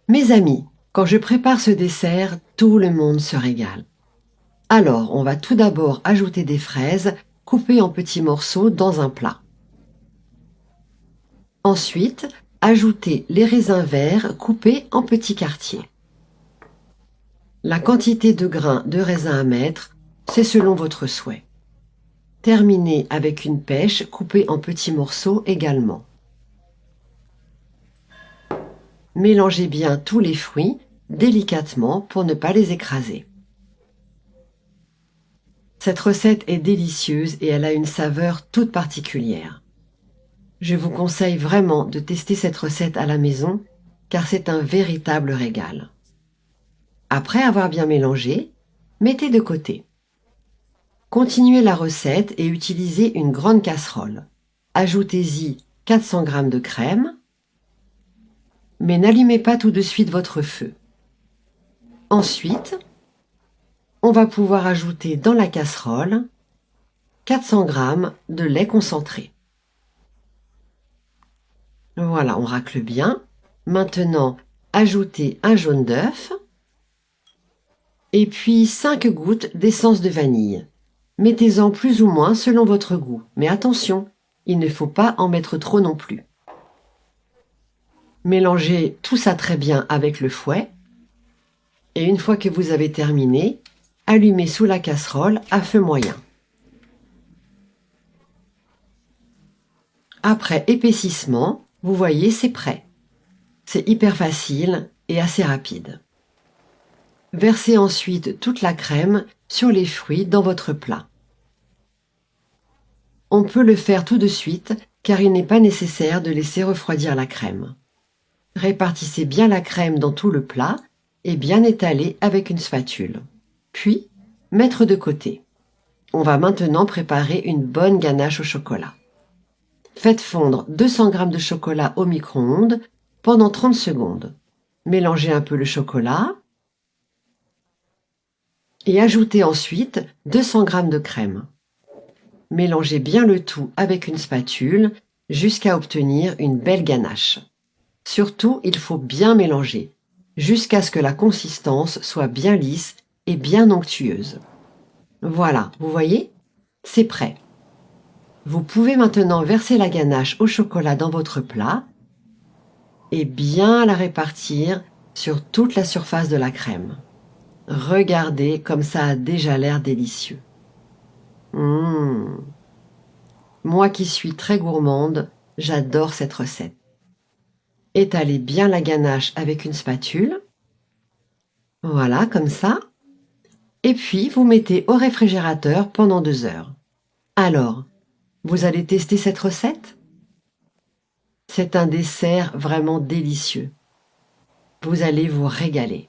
Mes amis, quand je prépare ce dessert, tout le monde se régale. Alors, on va tout d'abord ajouter des fraises coupées en petits morceaux dans un plat. Ensuite, ajoutez les raisins verts coupés en petits quartiers. La quantité de grains de raisin à mettre, c'est selon votre souhait. Terminez avec une pêche coupée en petits morceaux également. Mélangez bien tous les fruits délicatement pour ne pas les écraser. Cette recette est délicieuse et elle a une saveur toute particulière. Je vous conseille vraiment de tester cette recette à la maison car c'est un véritable régal. Après avoir bien mélangé, mettez de côté. Continuez la recette et utilisez une grande casserole. Ajoutez-y 400 g de crème, mais n'allumez pas tout de suite votre feu. Ensuite, on va pouvoir ajouter dans la casserole 400 g de lait concentré. Voilà, on racle bien. Maintenant, ajoutez un jaune d'œuf et puis 5 gouttes d'essence de vanille. Mettez-en plus ou moins selon votre goût, mais attention, il ne faut pas en mettre trop non plus. Mélangez tout ça très bien avec le fouet et une fois que vous avez terminé, allumez sous la casserole à feu moyen. Après épaississement, vous voyez, c'est prêt. C'est hyper facile et assez rapide. Versez ensuite toute la crème sur les fruits dans votre plat. On peut le faire tout de suite car il n'est pas nécessaire de laisser refroidir la crème. Répartissez bien la crème dans tout le plat et bien étaler avec une spatule. Puis, mettre de côté. On va maintenant préparer une bonne ganache au chocolat. Faites fondre 200 g de chocolat au micro-ondes pendant 30 secondes. Mélangez un peu le chocolat et ajoutez ensuite 200 g de crème. Mélangez bien le tout avec une spatule jusqu'à obtenir une belle ganache. Surtout, il faut bien mélanger, jusqu'à ce que la consistance soit bien lisse et bien onctueuse. Voilà, vous voyez, c'est prêt. Vous pouvez maintenant verser la ganache au chocolat dans votre plat et bien la répartir sur toute la surface de la crème. Regardez comme ça a déjà l'air délicieux. Moi qui suis très gourmande, j'adore cette recette. Étalez bien la ganache avec une spatule. Voilà, comme ça. Et puis, vous mettez au réfrigérateur pendant 2 heures. Alors, vous allez tester cette recette? C'est un dessert vraiment délicieux. Vous allez vous régaler.